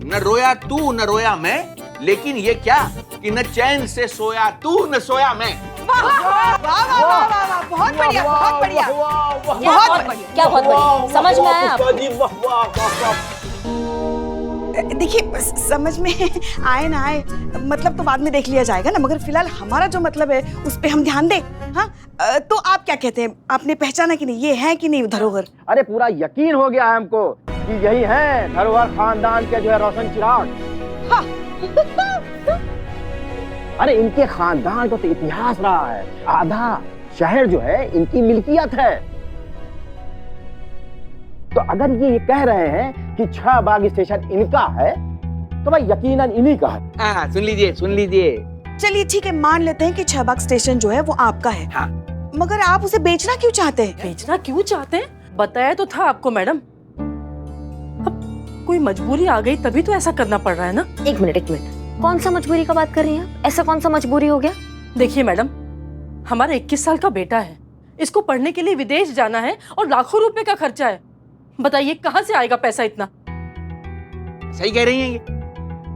न रोया तू न रोया मैं, लेकिन ये क्या कि न चैन से सोया तू न सोया मैं। वाह वाह वाह वाह वाह, बहुत बढ़िया, बहुत बढ़िया, बहुत बढ़िया। क्या बहुत बढ़िया, समझ में आया आपको? देखिए समझ में आए ना आए मतलब तो बाद में देख लिया जाएगा ना, मगर फिलहाल हमारा जो मतलब है उस पे हम ध्यान दें। हाँ तो आप क्या कहते हैं, आपने पहचाना कि नहीं, ये है कि नहीं धरोहर? अरे पूरा यकीन हो गया है हमको कि यही है धरोहर खानदान के जो है रोशन चिराग। हाँ। अरे इनके खानदान का तो इतिहास रहा है, आधा शहर जो है इनकी मिल्कियत है। तो अगर ये कह रहे हैं कि 6 बाग स्टेशन इनका है तो भाई यकीनन इन्हीं का है। हाँ सुन लीजिए सुन लीजिए। चलिए ठीक है, मान लेते हैं कि 6 बाग स्टेशन जो है वो आपका है। हाँ। मगर आप उसे बेचना क्यों चाहते हैं? बेचना क्यों चाहते हैं? बताया तो था आपको मैडम, अब कोई मजबूरी आ गई तभी तो ऐसा करना पड़ रहा है ना। एक मिनट, कौन सा मजबूरी का बात कर रही हैं? ऐसा कौन सा मजबूरी हो गया? देखिए मैडम, हमारा 21 साल का बेटा है, इसको पढ़ने के लिए विदेश जाना है और लाखों रुपए का खर्चा है। बताइए कहाँ से आएगा पैसा इतना? सही कह रही हैं ये।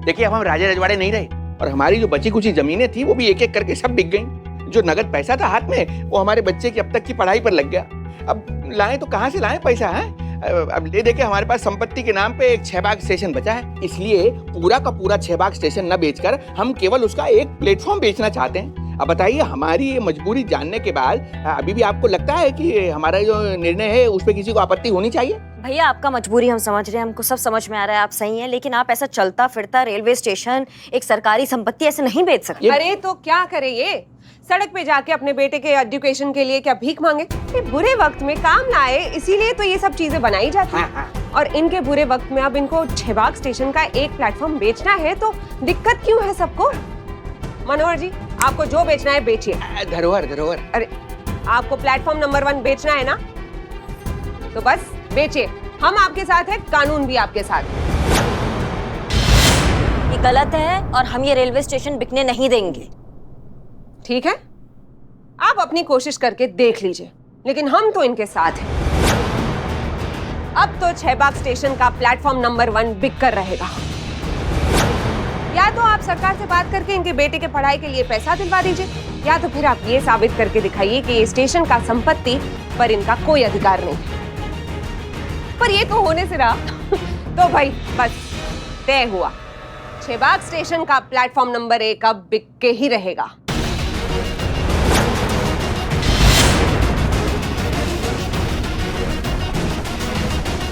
देखिए अब हम राजे रजवाड़े नहीं रहे, और हमारी जो बची कुछ जमीनें थी वो भी एक एक करके सब बिक गई। जो नगद पैसा था हाथ में वो हमारे बच्चे की अब तक की पढ़ाई पर लग गया। अब लाएं तो कहाँ से लाएं पैसा है? अब ले दे के हमारे पास संपत्ति के नाम पे एक 6 बाग स्टेशन बचा है, इसलिए पूरा का पूरा 6 बाग स्टेशन न बेचकर हम केवल उसका एक प्लेटफॉर्म बेचना चाहते हैं। अब बताइए हमारी ये मजबूरी जानने के बाद अभी भी आपको लगता है कि हमारा जो निर्णय है उस पर किसी को आपत्ति होनी चाहिए? भैया आपका मजबूरी हम समझ रहे हैं, हमको सब समझ में आ रहा है, आप सही हैं, लेकिन आप ऐसा चलता फिरता रेलवे स्टेशन, एक सरकारी संपत्ति ऐसे नहीं बेच सकते। अरे तो क्या करे ये, सड़क पे जाके अपने बेटे के एजुकेशन के लिए क्या भीख मांगे? ये बुरे वक्त में काम ना आए, इसीलिए तो ये सब चीजें बनाई जाती हैं। और इनके बुरे वक्त में अब इनको 6 बाग स्टेशन का एक प्लेटफॉर्म बेचना है तो दिक्कत क्यों है सबको? मनोहर जी आपको जो बेचना है बेचिए। धरोहर धरोहर। अरे आपको प्लेटफॉर्म नंबर 1 बेचना है ना, तो बस बेचिए, हम आपके साथ हैं, कानून भी आपके साथ है। ये गलत है और हम ये रेलवे स्टेशन बिकने नहीं देंगे। ठीक है, आप अपनी कोशिश करके देख लीजिए, लेकिन हम तो इनके साथ हैं। अब तो 6 बाग स्टेशन का प्लेटफॉर्म नंबर 1 बिक कर रहेगा। या तो आप सरकार से बात करके इनके बेटे के पढ़ाई के लिए पैसा दिलवा दीजिए, या तो फिर आप ये साबित करके दिखाइए कि ये स्टेशन का संपत्ति पर इनका कोई अधिकार नहीं है। पर ये तो होने से रहा तो भाई बस तय हुआ, 6 बाग स्टेशन का प्लेटफॉर्म नंबर 1 अब बिक के ही रहेगा।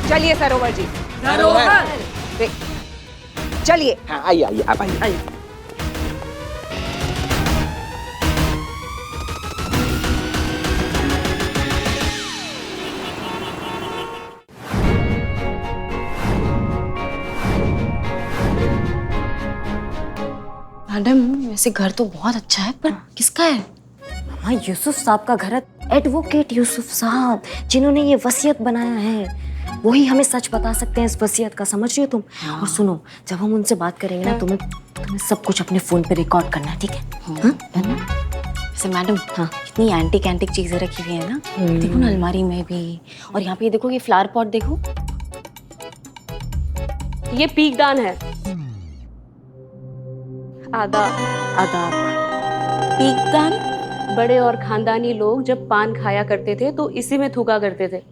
चलिए सरोवर जी, चलिए। हाँ आइए आइए आप आइए। मैडम वैसे घर तो बहुत अच्छा है, पर किसका है? हाँ यूसुफ साहब का घर है, एडवोकेट यूसुफ साहब, जिन्होंने ये वसीयत बनाया है, वही हमें सच बता सकते हैं इस वसीयत का, समझ रही हो तुम? और सुनो, जब हम उनसे बात करेंगे ना, तुम्हें सब कुछ अपने फोन पे रिकॉर्ड करना है, ठीक है? वैसे मैडम, हाँ कितनी एंटिक चीजें रखी हुई है ना, देखो ना अलमारी में भी, और यहाँ पे ये देखो, ये फ्लावर पॉट देखो, ये पीकदान है। आदाब। आदाब। पीकदान? बड़े और खानदानी लोग जब पान खाया करते थे तो इसी में थूका करते थे।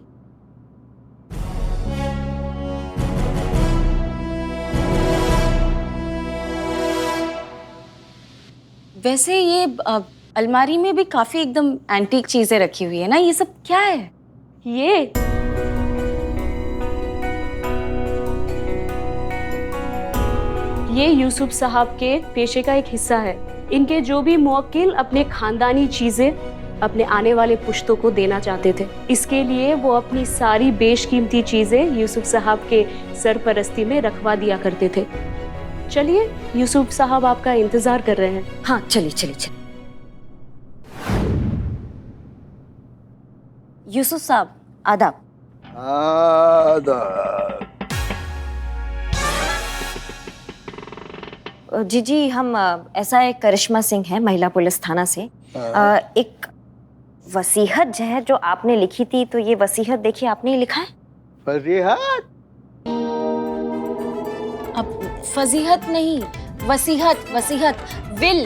वैसे ये अलमारी में भी काफी एकदम एंटीक चीजें रखी हुई है ना, ये सब क्या है? ये यूसुफ साहब के पेशे का एक हिस्सा है। इनके जो भी मुवक्किल अपने खानदानी चीजें अपने आने वाले पुश्तों को देना चाहते थे, इसके लिए वो अपनी सारी बेशकीमती चीजें यूसुफ साहब के सरपरस्ती में रखवा दिया करते थे। चलिए, यूसुफ साहब आपका इंतजार कर रहे हैं। हाँ चलिए चलिए चलिए। यूसुफ साहब आदाब। आदाब। जी हम ऐसा एक करिश्मा सिंह है, महिला पुलिस थाना से। एक वसीहत जो है जो आपने लिखी थी, तो ये वसीहत देखिए आपने ही लिखा है। वसीहत? अब फजीहत नहीं, वसीहत, वसीहत, विल।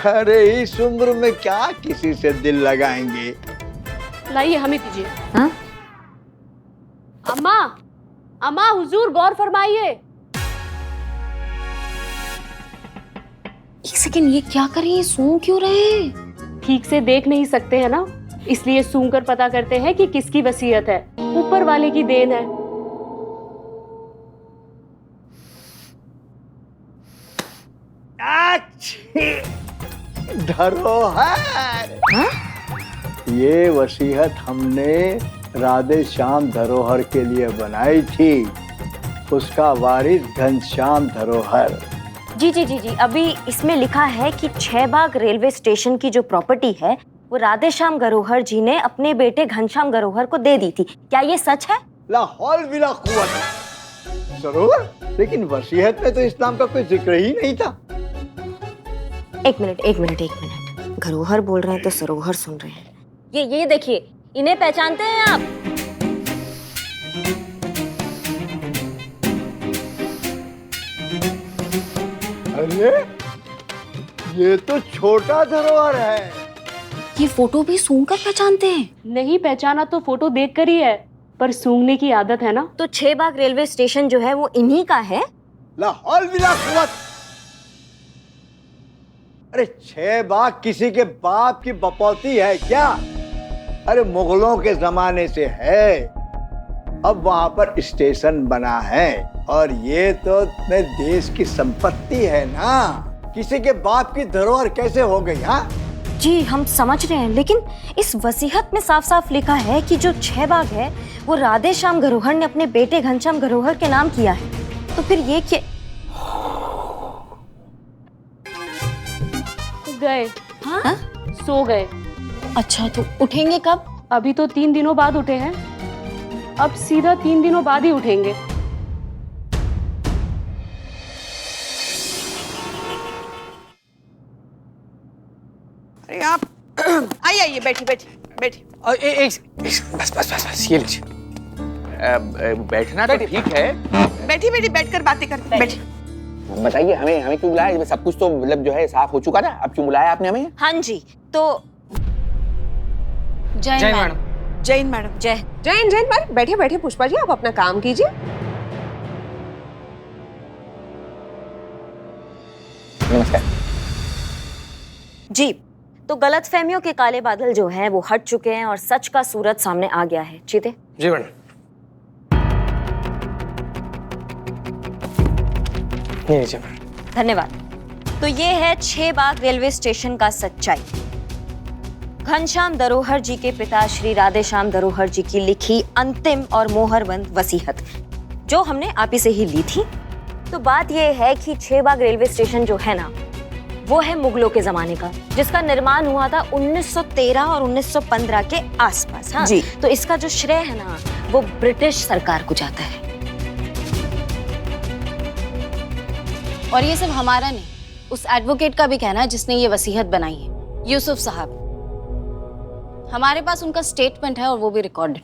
अरे इस उम्र में क्या किसी से दिल लगाएंगे। लाइए हमें दीजिए। हाँ? अम्मा, अम्मा हुजूर गौर फरमाइए। एक सेकंड, ये क्या कर रही है? सूंघ क्यों रहे हैं? ठीक से देख नहीं सकते हैं ना, इसलिए सूंघ कर पता करते हैं कि किसकी वसीयत है। ऊपर वाले की देन है। धरोहर। ये वसीयत हमने राधे श्याम धरोहर के लिए बनाई थी, उसका वारिस घनश्याम धरोहर। जी जी जी जी, अभी इसमें लिखा है कि 6 बाग रेलवे स्टेशन की जो प्रॉपर्टी है वो राधे श्याम गरोहर जी ने अपने बेटे घनश्याम गरोहर को दे दी थी। क्या ये सच है? लाहौल बिला कुव्वत। जरूर, लेकिन वसीयत में तो इस नाम का कोई जिक्र ही नहीं था। एक मिनट। गरोहर बोल रहे हैं तो सरोहर सुन रहे हैं। ये देखिए, इन्हें पहचानते हैं आप? अरे ये तो छोटा धरोहर है। ये फोटो भी सूंघ कर पहचानते हैं? नहीं पहचाना तो फोटो देख कर ही है, पर सूंघने की आदत है ना। तो 6 बाग रेलवे स्टेशन जो है वो इन्हीं का है? लाहौल बिला कुव्वत। अरे 6 बाग किसी के बाप की बपौती है क्या? अरे मुगलों के जमाने से है, अब वहां पर स्टेशन बना है और ये तो अपने देश की संपत्ति है ना। किसी के बाप की धरोहर कैसे हो गई? हाँ जी हम समझ रहे हैं, लेकिन इस वसीयत में साफ साफ लिखा है कि जो 6 बाग है वो राधे श्याम गरोहर ने अपने बेटे घनश्याम गरोहर के नाम किया है। तो फिर ये क्या? गए। हाँ? सो गए। अच्छा, तो उठेंगे कब? अभी तो 3 दिनों बाद उठे हैं, अब सीधा 3 दिनों बाद ही उठेंगे। अरे आप आइए, बैठी। बस ये लीजिए। बैठना तो ठीक है। बैठी बैठकर बातें करते। बैठी। बताइए हमें क्यों बुलाया? सब कुछ तो मतलब जो है साफ हो चुका था, अब क्यों बुलाया आपने हमें? हाँ जी, तो जय मैडम। जैन मैडम। जैन पर बैठे पुष्पा जी, आप अपना काम कीजिए। नमस्कार जी। तो गलतफहमियों के काले बादल जो हैं वो हट चुके हैं और सच का सूरज सामने आ गया है। चीते जी मैडम। धन्यवाद। तो ये है 6 बाग रेलवे स्टेशन का सच्चाई। घनश्याम धरोहर जी के पिता श्री राधे श्याम धरोहर जी की लिखी अंतिम और मोहरबंद वसीयत, जो हमने आप ही से ही ली थी। तो बात ये है कि 6 बाग रेलवे स्टेशन जो है ना, वो है मुगलों के जमाने का, जिसका निर्माण हुआ था 1913 और 1915 के आसपास। हाँ? जी। तो इसका जो श्रेय है ना, वो ब्रिटिश सरकार को जाता है। और ये सिर्फ हमारा नहीं, उस एडवोकेट का भी कहना है जिसने ये वसीयत बनाई है, यूसुफ साहब। हमारे पास उनका स्टेटमेंट है और वो भी रिकॉर्डेड।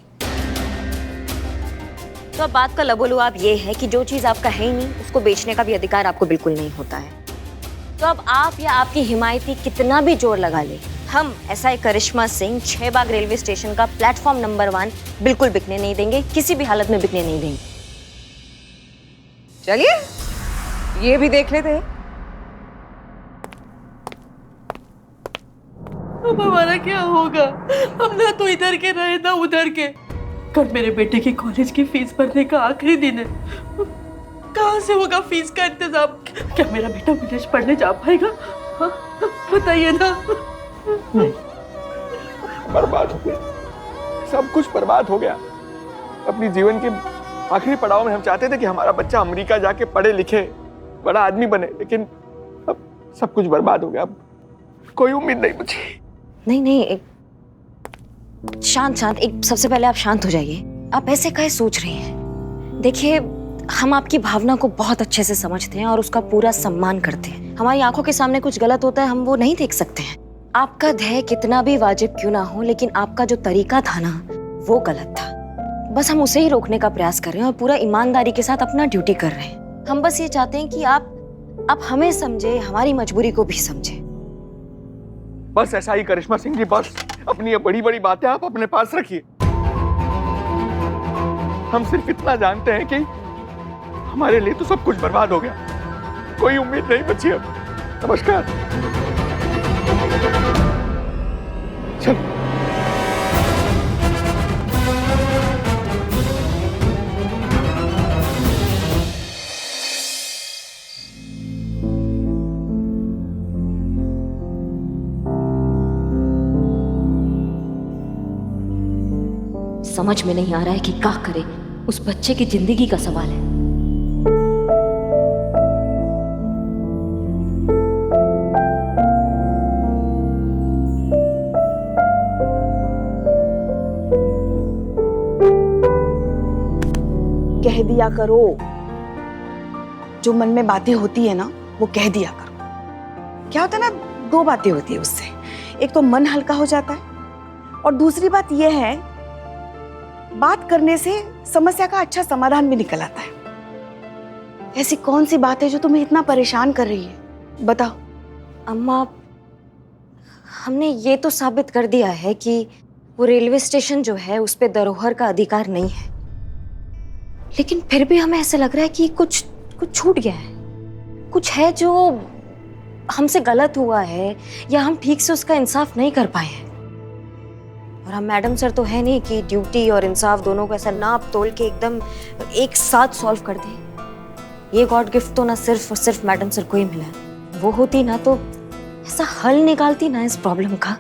तो अब बात का लबोलुआब ये है कि जो चीज आपका है ही नहीं, उसको बेचने का भी अधिकार आपको बिल्कुल नहीं होता है। तो अब आप या आपकी हिमायती कितना भी जोर लगा ले, हम एसआई करिश्मा सिंह 6 बाग रेलवे स्टेशन का प्लेटफॉर्म नंबर 1 बिल्कुल बिकने नहीं देंगे, किसी भी हालत में बिकने नहीं देंगे। चलिए ये भी देख लेते हैं। अब हमारा क्या होगा? हम ना तो इधर के रहे ना उधर के। कल मेरे बेटे की कॉलेज की फीस भरने का आखिरी दिन है। कहाँ से होगा फीस का इंतजाम? क्या मेरा बेटा विदेश पढ़ने जा पाएगा? हाँ? बताइए ना। बर्बाद हो गया, सब कुछ बर्बाद हो गया। अपनी जीवन के आखिरी पड़ाव में हम चाहते थे कि हमारा बच्चा अमेरिका जाके पढ़े लिखे, बड़ा आदमी बने, लेकिन अब सब कुछ बर्बाद हो गया। अब कोई उम्मीद नहीं मुझे। नहीं, एक शांत, एक सबसे पहले आप शांत हो जाइए। आप ऐसे काहे सोच रही हैं? देखिए, हम आपकी भावना को बहुत अच्छे से समझते हैं और उसका पूरा सम्मान करते हैं। हमारी आंखों के सामने कुछ गलत होता है, हम वो नहीं देख सकते हैं। आपका ध्येय कितना भी वाजिब क्यों ना हो, लेकिन आपका जो तरीका था ना, वो गलत था। बस हम उसे ही रोकने का प्रयास कर रहे हैं और पूरा ईमानदारी के साथ अपना ड्यूटी कर रहे हैं। हम बस ये चाहते हैं कि आप हमें समझे, हमारी मजबूरी को भी समझे। बस ऐसा ही करिश्मा सिंह जी, बस अपनी ये बड़ी बड़ी बातें आप अपने पास रखिए। हम सिर्फ इतना जानते हैं कि हमारे लिए तो सब कुछ बर्बाद हो गया, कोई उम्मीद नहीं बची अब। नमस्कार। चलो। समझ में नहीं आ रहा है कि क्या करे, उस बच्चे की जिंदगी का सवाल है। कह दिया करो, जो मन में बातें होती है ना वो कह दिया करो। क्या होता है ना, दो बातें होती है उससे, एक तो मन हल्का हो जाता है और दूसरी बात यह है बात करने से समस्या का अच्छा समाधान भी निकल आता है। ऐसी कौन सी बात है जो तुम्हें इतना परेशान कर रही है, बताओ। अम्मा, हमने ये तो साबित कर दिया है कि वो रेलवे स्टेशन जो है उस पे धरोहर का अधिकार नहीं है, लेकिन फिर भी हमें ऐसा लग रहा है कि कुछ छूट गया है, कुछ है जो हमसे गलत हुआ है या हम ठीक से उसका इंसाफ नहीं कर पाए हैं। और हम मैडम सर तो है नहीं कि ड्यूटी और इंसाफ दोनों को ऐसा नाप तोल के एकदम एक साथ सॉल्व कर दें। ये गॉड गिफ्ट तो ना सिर्फ और सिर्फ मैडम सर को ही मिला है। वो होती ना तो ऐसा हल निकालती ना इस प्रॉब्लम का।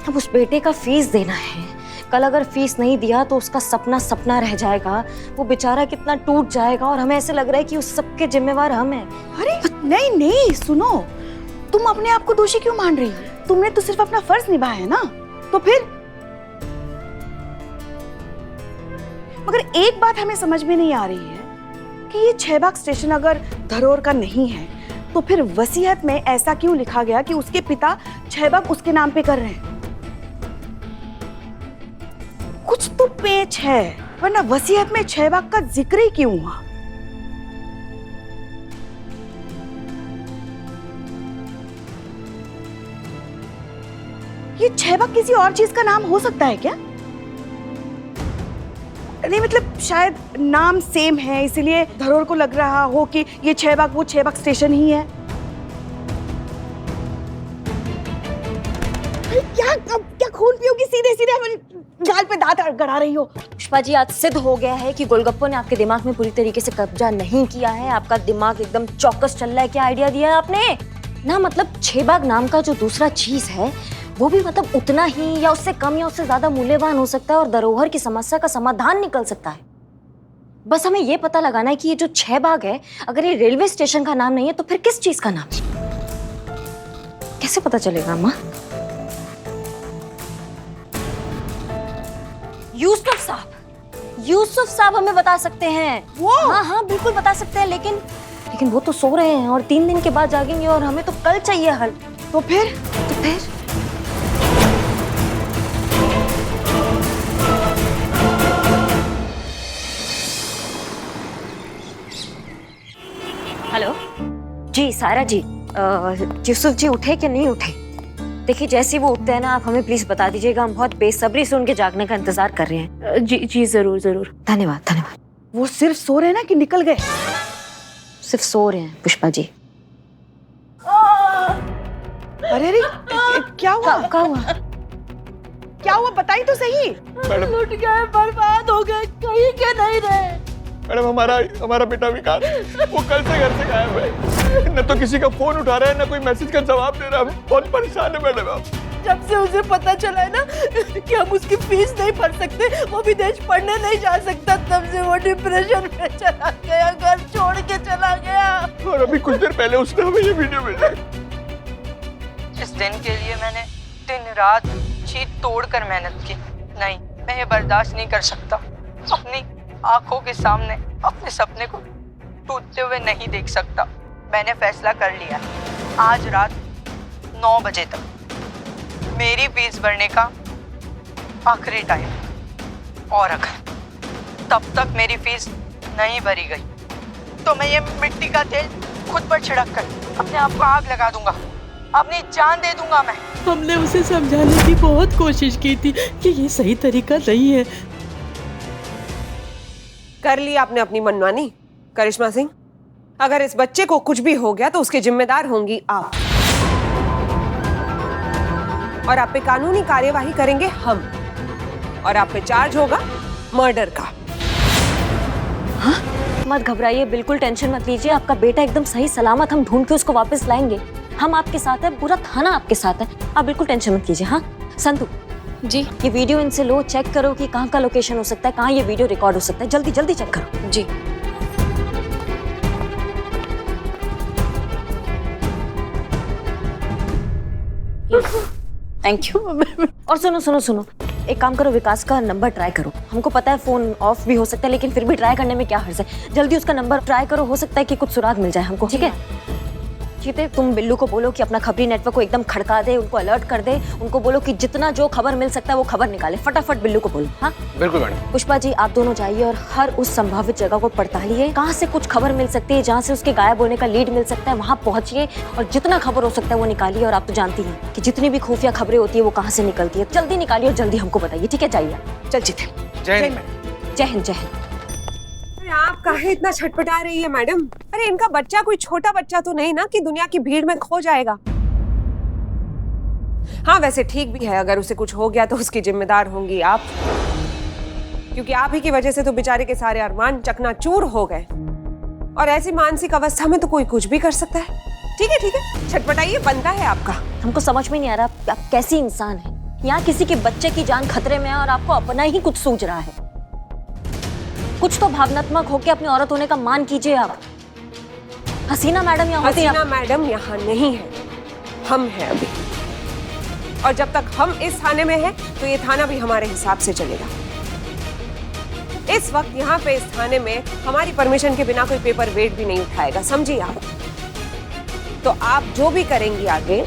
अब उस बेटे का फीस देना है, कल अगर फीस नहीं दिया तो उसका सपना सपना रह जाएगा, वो बेचारा कितना टूट जाएगा और हमें ऐसे लग रहा है कि उस सबके जिम्मेवार हम हैं। अरे नहीं नहीं, सुनो, तुम अपने आप को दोषी क्यों मान रही हो? तुमने तो सिर्फ अपना फर्ज निभाया है ना, तो फिर? मगर एक बात हमें समझ में नहीं आ रही है कि ये 6 बाग स्टेशन अगर धरोहर का नहीं है तो फिर वसीयत में ऐसा क्यों लिखा गया कि उसके पिता 6 बाग उसके नाम पे कर रहे हैं? कुछ तो पेच है, वरना वसीयत में 6 बाग का जिक्र ही क्यों हुआ? ये 6 बाग किसी और चीज का नाम हो सकता है क्या? नहीं मतलब शायद नाम सेम है इसलिए धरोहर को लग रहा हो कि ये 6 बाग वो 6 बाग स्टेशन ही है। क्या खून पियोगी? सीधे सीधे हमारे गाल पे दांत गड़ा रही हो। पुष्पा जी, आज सिद्ध हो गया है कि गोलगप्पों ने आपके दिमाग में पूरी तरीके से कब्जा नहीं किया है। आपका दिमाग एकदम चौकस चल रहा है। क्या आइडिया दिया है आपने ना? मतलब 6 बाग नाम का जो दूसरा चीज है वो भी मतलब उतना ही या उससे कम या उससे ज्यादा मूल्यवान हो सकता है और धरोहर की समस्या का समाधान निकल सकता है। बस हमें ये पता लगाना है कि ये जो 6 बाग है, अगर ये रेलवे स्टेशन का नाम नहीं है तो फिर किस चीज का नाम है? कैसे पता चलेगा अम्मा? यूसुफ साहब हमें बता सकते हैं। वो? हाँ बिल्कुल बता सकते हैं, लेकिन वो तो सो रहे हैं और 3 दिन के बाद जागेंगे और हमें तो कल चाहिए हल। तो फिर हेलो जी, सारा जी, यूसुफ जी उठे कि नहीं उठे? देखिए जैसे ही वो उठते हैं ना, आप हमें प्लीज बता दीजिएगा, हम बहुत बेसब्री से उनके जागने का इंतजार कर रहे हैं। जी जरूर जरूर। धन्यवाद धन्यवाद। वो सिर्फ सो रहे हैं ना कि निकल गए? सिर्फ सो रहे हैं पुष्पा जी। अरे अरे क्या हुआ? क्या हुआ बताइए तो सही। मैडम लुट गए, बर्बाद हो गए, कहीं के नहीं रहे। मैडम, हमारा बेटा विकास वो कल से घर से गायब है। न तो किसी का फोन उठा रहा है, न कोई मैसेज का जवाब दे रहा है। बहुत परेशान है मैडम आप। जब से उसे पता चला है ना कि हम उसकी फीस नहीं भर सकते, वो विदेश पढ़ने नहीं जा सकता, तब से वो डिप्रेशन में चला गया, घर छोड़ के चला गया। और अभी कुछ देर पहले उसने हमें ये वीडियो भेजा। इस दिन के लिए मैंने दिन रात जी तोड़कर मेहनत की। नहीं, मैं ये बर्दाश्त नहीं कर सकता। अपनी आंखों के सामने अपने सपने को टूटते हुए नहीं देख सकता। मैंने फैसला कर लिया, आज रात 9 बजे तक मेरी फीस भरने का आखिरी टाइम, और अगर तब तक मेरी फीस नहीं भरी गई तो मैं ये मिट्टी का तेल खुद पर छिड़क कर अपने आप को आग लगा दूंगा, अपनी जान दे दूंगा मैं। हमने उसे समझाने की बहुत कोशिश की थी कि ये सही तरीका नहीं है। कर ली आपने अपनी मनमानी। करिश्मा सिंह, अगर इस बच्चे को कुछ भी हो गया तो उसके जिम्मेदार होंगी आप, और आप पे कानूनी कार्यवाही करेंगे हम, और आप पे चार्ज होगा मर्डर का। मत घबराइए, बिल्कुल टेंशन मत लीजिए, आपका बेटा एकदम सही सलामत, हम ढूंढ के उसको वापस लाएंगे। हम आपके साथ हैं, पूरा थाना आपके साथ है, आप बिल्कुल टेंशन मत लीजिए। हाँ संतु जी ये वीडियो इनसे लो, चेक करो कि कहाँ का लोकेशन हो सकता है, कहाँ ये वीडियो रिकॉर्ड हो सकता है, जल्दी जल्दी चेक करो। जी। Thank you. और सुनो सुनो सुनो, एक काम करो, विकास का नंबर ट्राई करो। हमको पता है फोन ऑफ भी हो सकता है, लेकिन फिर भी ट्राई करने में क्या हर्ज है। जल्दी उसका नंबर ट्राई करो, हो सकता है कि कुछ सुराग मिल जाए हमको। ठीक है चीते, तुम बिल्लू को बोलो कि अपना खबरी नेटवर्क को एकदम खड़का दे, उनको अलर्ट कर दे, उनको बोलो कि जितना जो खबर मिल सकता है वो खबर निकाले। फटाफट बिल्लू को बोलो। हाँ बिल्कुल मैडम। पुष्पा जी आप दोनों जाइए और हर उस संभावित जगह को पड़तालिए, कहाँ से कुछ खबर मिल सकती है, जहाँ से उसके गायब होने का लीड मिल सकता है, वहाँ पहुंचिए और जितना खबर हो सकता है वो निकालिए। और आप तो जानती हैं कि जितनी भी खुफिया खबरें होती है वो कहाँ से निकलती है। जल्दी निकालिए और जल्दी हमको बताइए। ठीक है जाइए। चल जीते। जय हिंद। जय हिंद। जय हिंद। अरे आप काहे इतना छटपटा रही है मैडम? अरे इनका बच्चा कोई छोटा बच्चा तो नहीं ना कि दुनिया की भीड़ में खो जाएगा। हाँ वैसे ठीक भी है, अगर उसे कुछ हो गया तो उसकी जिम्मेदार होंगी आप, क्योंकि आप ही की वजह से तो बेचारे के सारे अरमान चकनाचूर हो गए, और ऐसी मानसिक अवस्था में तो कोई कुछ भी कर सकता है। ठीक है छटपटाइए, बनता है आपका। हमको समझ में नहीं आ रहा आप कैसी इंसान है। यहाँ किसी के बच्चे की जान खतरे में है और आपको अपना ही कुछ सूझ रहा है। कुछ तो भावनात्मक होकर अपनी औरत होने का मान कीजिए आप। हसीना मैडम यहाँ होती हैं। हसीना मैडम यहाँ नहीं है, हम हैं अभी, और जब तक हम इस थाने में हैं तो ये थाना भी हमारे हिसाब से चलेगा। इस वक्त यहाँ पे इस थाने में हमारी परमिशन के बिना कोई पेपर वेट भी नहीं उठाएगा, समझिए आप। तो आप जो भी करेंगी आगे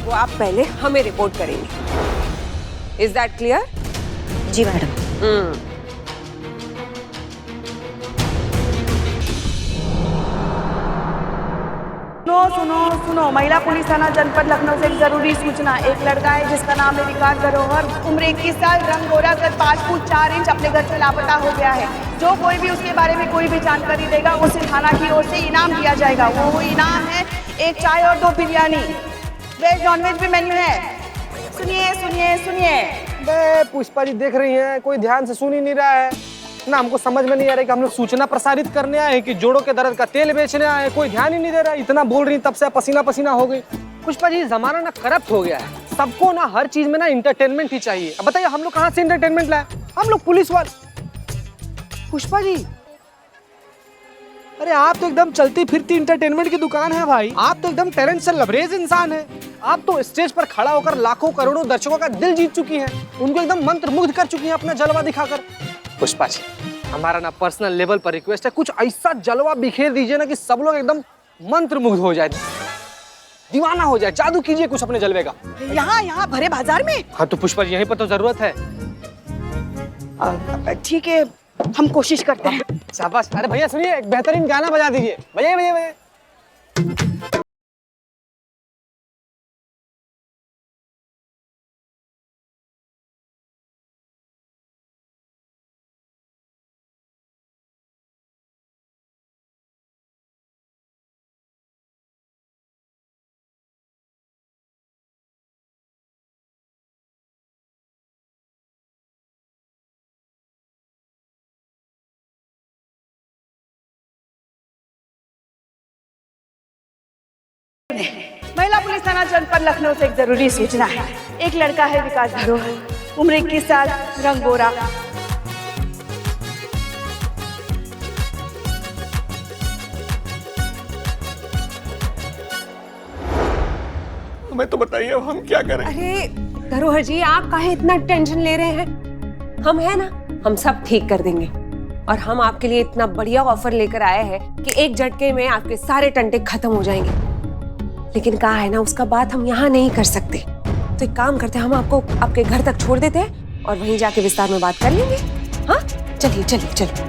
वो आप पहले हमें रिपोर्ट करेंगी। Is that clear? जी मैडम। सुनो सुनो, महिला पुलिस थाना जनपद लखनऊ से एक जरूरी सूचना। एक लड़का है जिसका नाम है विकास धरोहर, उम्र 21 साल, रंग गोरा, कद 5 फुट 4 इंच, अपने घर से लापता हो गया है। जो कोई भी उसके बारे में कोई भी जानकारी देगा उसे थाना की ओर से इनाम दिया जाएगा। वो इनाम है 1 चाय और 2 बिरयानी। वेज नॉन वेज भी मेन्यू है। सुनिए सुनिए सुनिए। पुष्पा जी देख रही हैं, कोई ध्यान से सुन ही नहीं रहा है ना। हमको समझ में नहीं आ रहा है कि हम लोग सूचना प्रसारित करने आए हैं कि जोड़ों के दर्द का तेल बेचने आए हैं। कोई ध्यान ही नहीं दे रहा है। इतना बोल रही तब से पसीना पसीना हो गई। पुष्पा जी जमाना ना करप्ट हो गया है, सबको ना हर चीज में ना इंटरटेनमेंट ही चाहिए। अब बताइए हम लोग कहाँ से इंटरटेनमेंट लाए? हम लोग पुलिस वाले। पुष्पा जी अरे आप तो एकदम चलती फिरती इंटरटेनमेंट की दुकान है भाई। आप तो एकदम टैलेंट से लबरेज इंसान है। आप तो स्टेज पर खड़ा होकर लाखों करोड़ों दर्शकों का दिल जीत चुकी हैं, उनको एकदम मंत्रमुग्ध कर चुकी हैं अपना जलवा दिखाकर। पुष्पा जी हमारा ना पर्सनल लेवल पर रिक्वेस्ट है, कुछ ऐसा जलवा बिखेर दीजिए ना कि सब लोग एकदम मंत्रमुग्ध हो जाए, दीवाना हो जाए। जादू कीजिए कुछ अपने जलवे का। यहाँ भरे बाजार में? हाँ तो पुष्पा जी यहीं पर तो जरूरत है। ठीक है, हम कोशिश करते हैं। शाबाश। अरे भैया सुनिए, एक बेहतरीन गाना बजा दीजिए। भैया भैया भैया। महिला पुलिस थाना जनपद लखनऊ से एक जरूरी सूचना है। एक लड़का है विकास धरोहर, उम्र 21 साल, रंग गोरा। हमें तो बताइए अब हम क्या करें? अरे धरोहर जी आप काहे इतना टेंशन ले रहे हैं? हम है ना, हम सब ठीक कर देंगे। और हम आपके लिए इतना बढ़िया ऑफर लेकर आए हैं कि एक झटके में आपके सारे टंटे खत्म हो जाएंगे। लेकिन कहा है ना, उसका बात हम यहाँ नहीं कर सकते। तो एक काम करते हैं, हम आपको आपके घर तक छोड़ देते हैं और वहीं जाके विस्तार में बात कर लेंगे। हाँ चलिए चलिए चलिए।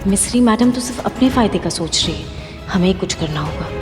मिस्री मैडम तो सिर्फ अपने फायदे का सोच रही है, हमें ही कुछ करना होगा।